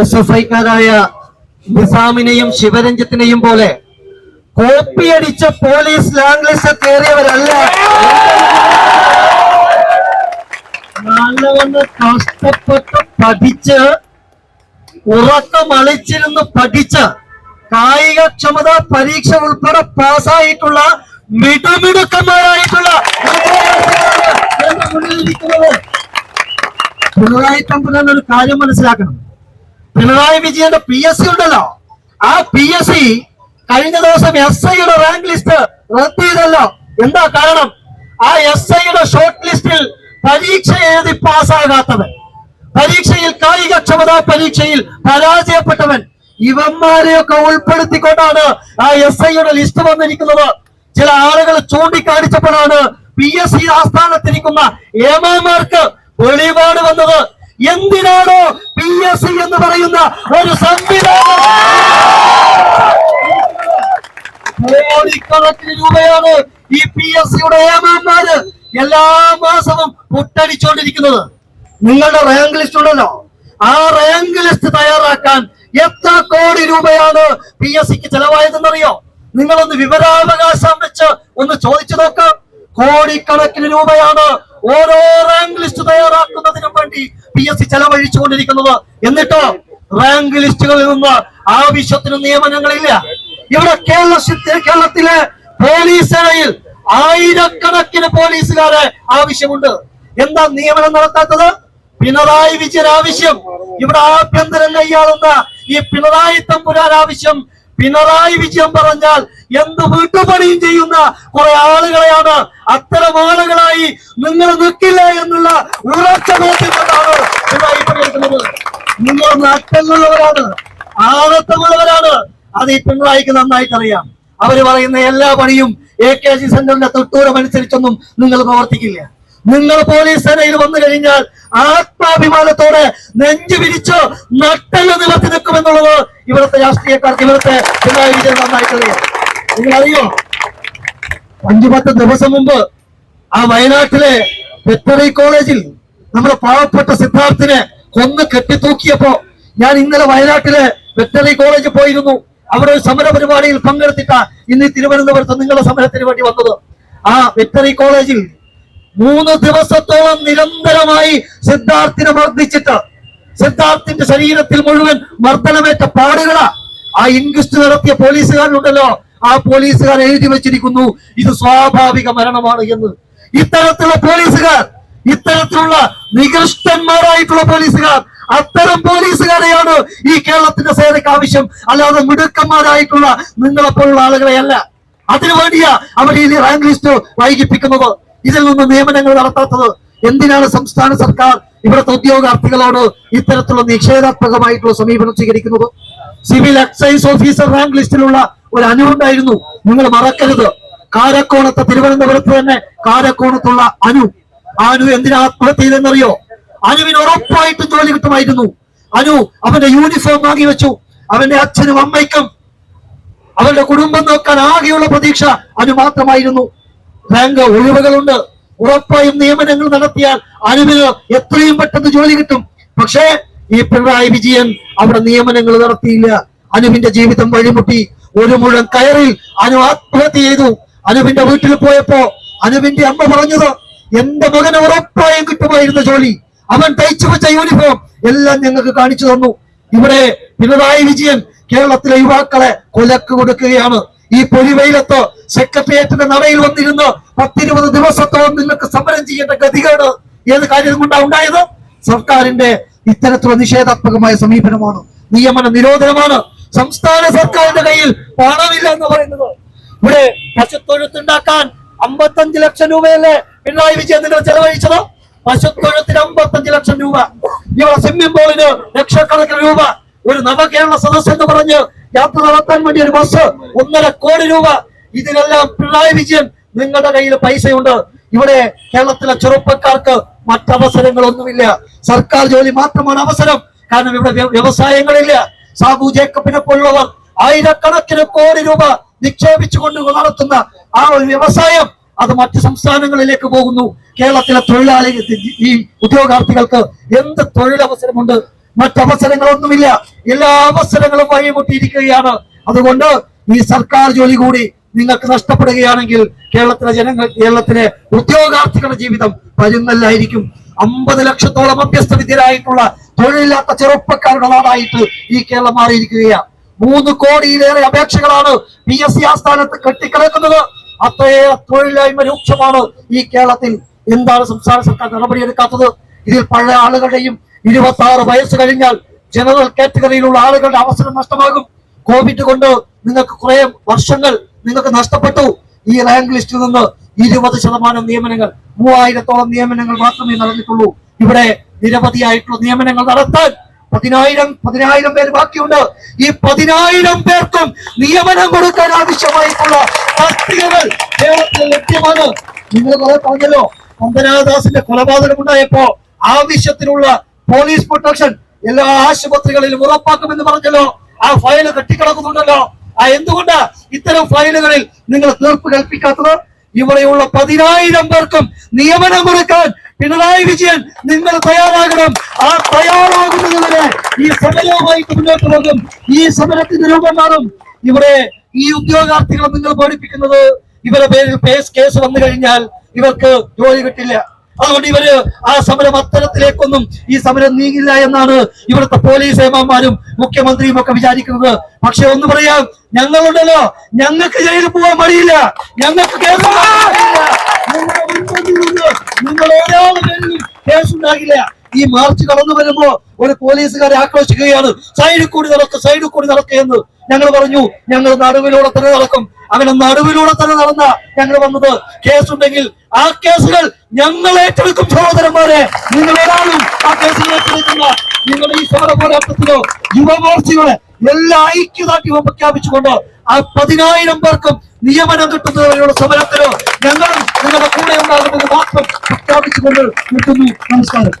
SFI-ക്കാരായ നിസാമിനെയും ശിവരഞ്ജിത്തിനെയും പോലെ കോപ്പിയടിച്ച police lang list കയറിയവരല്ല. നല്ലവണ്ണം കഷ്ടപ്പെട്ട് പഠിച്ച് ഉറക്കമളിച്ചിരുന്ന് പഠിച്ച് കായികക്ഷമത പരീക്ഷ ഉൾപ്പെടെ പാസ്സായിട്ടുള്ള മിടുമിടുക്കന്മാരായിട്ടുള്ള പിണറായി തമ്പുരാൻ ഒരു കാര്യം മനസ്സിലാക്കണം. പിണറായി വിജയന്റെ PSC ഉണ്ടല്ലോ, ആ PSC കഴിഞ്ഞ ദിവസം SI-യുടെ റാങ്ക് ലിസ്റ്റ് റദ്ദ് ചെയ്തല്ലോ. എന്താ കാരണം? ആ SI-യുടെ ഷോർട്ട് ലിസ്റ്റിൽ പരീക്ഷ എഴുതി പാസ്സാകാത്തവൻ, പരീക്ഷയിൽ കായികക്ഷമതാ പരീക്ഷയിൽ പരാജയപ്പെട്ടവൻ, ഇവന്മാരെയൊക്കെ ഉൾപ്പെടുത്തിക്കൊണ്ടാണ് ആ SI-യുടെ ലിസ്റ്റ് വന്നിരിക്കുന്നത്. ചില ആളുകൾ ചൂണ്ടിക്കാണിച്ചപ്പോഴാണ് PSC ആസ്ഥാനത്തിരിക്കുന്ന ഏമാമാർക്ക് വെളിപാട് വന്നത്. എന്തിനാണോ PSC എന്ന് പറയുന്ന ഒരു സംവിധാനം കോടിക്കണക്കിന് രൂപയാണ് ഈ PSC-യുടെ ഏമാന്മാര് എല്ലാ മാസവും പുട്ടടിച്ചുകൊണ്ടിരിക്കുന്നത്. നിങ്ങളുടെ റാങ്ക് ലിസ്റ്റ് ഉണ്ടല്ലോ, ആ റാങ്ക് ലിസ്റ്റ് തയ്യാറാക്കാൻ എത്ര കോടി രൂപയാണ് PSC-ക്ക് ചെലവായതെന്നറിയോ? നിങ്ങളൊന്ന് വിവരാവകാശം വെച്ച് ഒന്ന് ചോദിച്ചു നോക്കാം. കോടിക്കണക്കിന് രൂപയാണ് ഓരോ റാങ്ക് ലിസ്റ്റ് തയ്യാറാക്കുന്നതിനും വേണ്ടി PSC ചെലവഴിച്ചുകൊണ്ടിരിക്കുന്നത്. എന്നിട്ടോ റാങ്ക് ലിസ്റ്റുകളിൽ നിന്ന് ആവശ്യത്തിന് നിയമനങ്ങളില്ല. ഇവിടെ കേരളത്തിലെ പോലീസ് സേനയിൽ ആയിരക്കണക്കിന് പോലീസുകാരെ ആവശ്യമുണ്ട്. എന്താ നിയമനം നടത്താത്തത്? പിണറായി വിജയൻ ആവശ്യം, ഇവിടെ ആഭ്യന്തരം കൈയാളുന്ന ഈ പിണറായി തമ്പുരാൻ ആവശ്യം. പിണറായി വിജയൻ പറഞ്ഞാൽ എന്ത് വീട്ടുപണിയും ചെയ്യുന്ന കുറെ ആളുകളെയാണ്. അത്തരം ആളുകളായി നിങ്ങൾ നിൽക്കില്ല എന്നുള്ള ഉറച്ച ബോധ്യത്തിലാണ് പിണറായി പറയുന്നത്. നിങ്ങൾ നട്ടലുള്ളവരാണ്, ആഴത്തമുള്ളവരാണ്. അത് ഈ പിണറായിക്ക് നന്നായിട്ട് അറിയാം. അവര് പറയുന്ന എല്ലാ പണിയും AKG സെന്ററിന്റെ തൊട്ടൂരമനുസരിച്ചൊന്നും നിങ്ങൾ പ്രവർത്തിക്കില്ല. നിങ്ങൾ പോലീസ് സേനയിൽ വന്നു കഴിഞ്ഞാൽ ആത്മാഭിമാനത്തോടെ നെഞ്ചു വിരിച്ച് നട്ടല് നിവർത്തി നിൽക്കുമെന്നുള്ളത് ഇവിടുത്തെ രാഷ്ട്രീയക്കാർക്ക്, ഇവിടുത്തെ പിണറായി വിജയൻ നന്നായിട്ടറിയാം. നിങ്ങളറിയോ, 5-10 ദിവസം മുമ്പ് ആ വയനാട്ടിലെ വെറ്ററി കോളേജിൽ നമ്മുടെ പാവപ്പെട്ട സിദ്ധാർത്ഥിനെ കൊന്ന് കെട്ടിത്തൂക്കിയപ്പോ ഞാൻ ഇന്നലെ വയനാട്ടിലെ വെറ്ററി കോളേജിൽ പോയിരുന്നു. അവിടെ ഒരു സമര പരിപാടിയിൽ പങ്കെടുത്തിട്ടാ ഇന്ന് തിരുവനന്തപുരത്ത് നിങ്ങളുടെ സമരത്തിന് വേണ്ടി വന്നത്. ആ വെറ്ററി കോളേജിൽ 3 ദിവസത്തോളം നിരന്തരമായി സിദ്ധാർത്ഥിനെ മർദ്ദിച്ചിട്ട് സിദ്ധാർത്ഥിന്റെ ശരീരത്തിൽ മുഴുവൻ മർദ്ദനമേറ്റ പാടുകളാ. ആ ഇൻക്വസ്റ്റ് നടത്തിയ പോലീസുകാരനുണ്ടല്ലോ, ആ പോലീസുകാർ എഴുതി വെച്ചിരിക്കുന്നു ഇത് സ്വാഭാവിക മരണമാണ് എന്ന്. ഇത്തരത്തിലുള്ള പോലീസുകാർ, ഇത്തരത്തിലുള്ള നികൃഷ്ടന്മാരായിട്ടുള്ള പോലീസുകാർ, അത്തരം പോലീസുകാരെയാണ് ഈ കേരളത്തിന്റെ സേനയ്ക്ക് ആവശ്യം, അല്ലാതെ മിടുക്കന്മാരായിട്ടുള്ള നിങ്ങളെപ്പോലുള്ള ആളുകളെയല്ല. അതിനുവേണ്ടിയാ അവർ ഈ റാങ്ക് ലിസ്റ്റ് വൈകിപ്പിക്കുന്നത്, ഇതിൽ നിന്ന് നിയമനങ്ങൾ നടത്താത്തത്. എന്തിനാണ് സംസ്ഥാന സർക്കാർ ഇവിടുത്തെ ഉദ്യോഗാർത്ഥികളോട് ഇത്തരത്തിലുള്ള നിഷേധാത്മകമായിട്ടുള്ള സമീപനം സ്വീകരിക്കുന്നത്? സിവിൽ എക്സൈസ് ഓഫീസർ റാങ്ക് ലിസ്റ്റിലുള്ള ഒരു അനുണ്ടായിരുന്നു, നിങ്ങൾ മറക്കരുത്. കാരക്കോണത്തെ, തിരുവനന്തപുരത്ത് തന്നെ കാരക്കോണത്തുള്ള അനു എന്തിനാ ആത്മഹത്യ ചെയ്തെന്നറിയോ? അനുവിന് ഉറപ്പായിട്ടും ജോലി കിട്ടുമായിരുന്നു. അവന്റെ യൂണിഫോം വാങ്ങി വെച്ചു. അവന്റെ അച്ഛനും അമ്മയ്ക്കും അവരുടെ കുടുംബം നോക്കാൻ ആകെയുള്ള പ്രതീക്ഷ മാത്രമായിരുന്നു. റാങ്ക് ഒഴിവുകളുണ്ട്, ഉറപ്പായും നിയമനങ്ങൾ നടത്തിയാൽ അനുവിന് എത്രയും പെട്ടെന്ന് ജോലി കിട്ടും. പക്ഷേ ഈ പിണറായി വിജയൻ അവിടെ നിയമനങ്ങൾ നടത്തിയില്ല. അനുവിന്റെ ജീവിതം വഴിമുട്ടി. ഒരു മുഴുവൻ കയറിൽ ആത്മഹത്യ ചെയ്തു. അനുവിന്റെ വീട്ടിൽ പോയപ്പോ അനുവിന്റെ അമ്മ പറഞ്ഞത്, എന്റെ മകന് ഉറപ്പായും കിട്ടുമായിരുന്ന ജോലി, അവൻ തയ്ച്ചു വെച്ച യൂണിഫോം എല്ലാം ഞങ്ങൾക്ക് കാണിച്ചു തന്നു. ഇവിടെ പിണറായി വിജയൻ കേരളത്തിലെ യുവാക്കളെ കൊലക്ക് കൊടുക്കുകയാണ്. ഈ പൊലിവെയിലത്ത് സെക്രട്ടേറിയറ്റിന്റെ നടയിൽ വന്നിരുന്ന് 10-20 ദിവസത്തോളം നിങ്ങൾക്ക് സമരം ചെയ്യേണ്ട ഗതികേട് ഏത് കാര്യം കൊണ്ടാണ് ഉണ്ടായത്? സർക്കാരിന്റെ ഇത്തരത്തിലുള്ള നിഷേധാത്മകമായ സമീപനമാണ്, നിയമന നിരോധനമാണ്. സംസ്ഥാന സർക്കാരിന്റെ കയ്യിൽ പണമില്ല എന്ന് പറയുന്നത്. ഇവിടെ പശുത്തൊഴുത്തുണ്ടാക്കാൻ 55 ലക്ഷം രൂപയല്ലേ പിണറായി വിജയൻ നിങ്ങൾ ചെലവഴിച്ചത്? പശുത്തൊഴുത്തിന് 55 ലക്ഷം രൂപ, ഇവിടെ സ്വിമ്മിംഗ് പൂളിന് ലക്ഷക്കണക്കിന് രൂപ, ഒരു നവകേരള സദസ് എന്ന് പറഞ്ഞ് യാത്ര നടത്താൻ വേണ്ടി ഒരു ബസ് 1.5 കോടി രൂപ. ഇതിനെല്ലാം പിണറായി വിജയൻ നിങ്ങളുടെ കയ്യിൽ പൈസയുണ്ട്. ഇവിടെ കേരളത്തിലെ ചെറുപ്പക്കാർക്ക് മറ്റവസരങ്ങളൊന്നുമില്ല, സർക്കാർ ജോലി മാത്രമാണ് അവസരം. കാരണം ഇവിടെ വ്യവസായങ്ങളില്ല. സാബു ജേക്കബിനെ പോലുള്ളവർ ആയിരക്കണക്കിന് കോടി രൂപ നിക്ഷേപിച്ചുകൊണ്ട് നടത്തുന്ന ആ ഒരു വ്യവസായം അത് മറ്റു സംസ്ഥാനങ്ങളിലേക്ക് പോകുന്നു. കേരളത്തിലെ തൊഴിലാളി ഈ ഉദ്യോഗാർത്ഥികൾക്ക് എന്ത് തൊഴിലവസരമുണ്ട്? മറ്റവസരങ്ങളൊന്നുമില്ല. എല്ലാ അവസരങ്ങളും വഴിമുട്ടിയിരിക്കുകയാണ്. അതുകൊണ്ട് ഈ സർക്കാർ ജോലി കൂടി നിങ്ങൾക്ക് നഷ്ടപ്പെടുകയാണെങ്കിൽ കേരളത്തിലെ ഉദ്യോഗാർത്ഥികളുടെ ജീവിതം പരുങ്ങല്ലായിരിക്കും. 50 ലക്ഷത്തോളം അഭ്യസ്ത വിദ്യരായിട്ടുള്ള തൊഴിലില്ലാത്ത ചെറുപ്പക്കാരുടെ നാടായിട്ട് ഈ കേരളം മാറിയിരിക്കുകയാണ്. 3 കോടിയിലേറെ അപേക്ഷകളാണ് PSC ആസ്ഥാനത്ത് കെട്ടിക്കിടക്കുന്നത്. അത്രയേറെ തൊഴിലില്ലായ്മ രൂക്ഷമാണ് ഈ കേരളത്തിൽ. എന്താണ് സംസ്ഥാന സർക്കാർ നടപടിയെടുക്കാത്തത്? ഇതിൽ പഴയ ആളുകളുടെയും 26 വയസ്സ് കഴിഞ്ഞാൽ ജനറൽ കാറ്റഗറിയിലുള്ള ആളുകളുടെ അവസരം നഷ്ടമാകും. കോവിഡ് കൊണ്ട് നിങ്ങൾക്ക് കുറെ വർഷങ്ങൾ നിങ്ങൾക്ക് നഷ്ടപ്പെട്ടു. ഈ റാങ്ക് ലിസ്റ്റിൽ നിന്ന് 20% നിയമനങ്ങൾ, 3000-ഓളം നിയമനങ്ങൾ മാത്രമേ നടന്നിട്ടുള്ളൂ. ഇവിടെ നിരവധിയായിട്ടുള്ള നിയമനങ്ങൾ നടത്താൻ 10,000 പേര് ബാക്കിയുണ്ട്. ഈ 10,000 പേർക്കും നിയമനം കൊടുക്കാൻ ആവശ്യമായിട്ടുള്ള തസ്തികകൾ കേരളത്തിൽ ലഭ്യമാണ്. നിങ്ങൾ കുറെ പറഞ്ഞല്ലോ, പന്തനാദാസിന്റെ കൊലപാതകം ഉണ്ടായപ്പോ ആവശ്യത്തിനുള്ള പോലീസ് പ്രൊട്ടക്ഷൻ എല്ലാ ആശുപത്രികളിലും ഉറപ്പാക്കുമെന്ന് പറഞ്ഞല്ലോ. ആ ഫയൽ കെട്ടിക്കിടക്കുന്നുണ്ടല്ലോ. എന്തുകൊണ്ടാ ഇത്തരം ഫയലുകളിൽ നിങ്ങൾ തീർപ്പ് കൽപ്പിക്കാത്തത്? ഇവിടെയുള്ള 10,000 പേർക്കും നിയമനം കൊടുക്കാൻ പിണറായി വിജയൻ നിങ്ങൾ തയ്യാറാകണം. ആ തയ്യാറാകുന്നതിനെ ഈ സമരവുമായിട്ട് മുന്നോട്ട് പോകും. ഈ സമരത്തിന്റെ രൂപം മാറും. ഇവിടെ ഈ ഉദ്യോഗാർത്ഥികളെ നിങ്ങൾ പഠിപ്പിക്കുന്നത് ഇവരുടെ പേരിൽ കേസ് വന്നു കഴിഞ്ഞാൽ ഇവർക്ക് ജോലി കിട്ടില്ല. അതുകൊണ്ട് ഇവര് ആ സമരം അത്തരത്തിലേക്കൊന്നും ഈ സമരം നീങ്ങില്ല എന്നാണ് ഇവിടുത്തെ പോലീസ് ഏമാന്മാരും മുഖ്യമന്ത്രിയും ഒക്കെ വിചാരിക്കുന്നത്. പക്ഷെ ഒന്ന് പറയാം, ഞങ്ങളുണ്ടല്ലോ, ഞങ്ങൾക്ക് ജയിലിൽ പോകാൻ മടിയില്ല, ഞങ്ങൾക്ക് നിങ്ങൾ ഒരാളുടെ പേരിലും കേസുണ്ടാകില്ല. ഈ മാർച്ച് കടന്നു വരുമ്പോ ഒരു പോലീസുകാരെ ആക്രോശിക്കുകയാണ്, സൈഡിൽ കൂടി നടക്കുകയെന്ന്. ഞങ്ങൾ പറഞ്ഞു ഞങ്ങൾ നടുവിലൂടെ തന്നെ നടക്കും. അങ്ങനെ നടുവിലൂടെ തന്നെ നടന്ന ഞങ്ങൾ വന്നത്. കേസുണ്ടെങ്കിൽ ആ കേസുകൾ ഞങ്ങൾ ഏറ്റെടുക്കും. സഹോദരന്മാരെ, നിങ്ങൾ ഒരാളും ആ കേസുകൾ ഏറ്റെടുക്കില്ല. നിങ്ങൾ ഈ സമര പോരാട്ടത്തിലോ യുവമോർച്ചയുടെ എല്ലാ ഐക്യദാർഢ്യവും പ്രഖ്യാപിച്ചുകൊണ്ട് ആ 10,000 പേർക്കും നിയമനം കിട്ടുന്നതിനുള്ള സമരത്തിലോ ഞങ്ങളും നിങ്ങളുടെ കൂടെ ഉണ്ടാകുമെന്ന് മാത്രം പ്രഖ്യാപിച്ചുകൊണ്ട് നിർത്തുന്നു. നമസ്കാരം.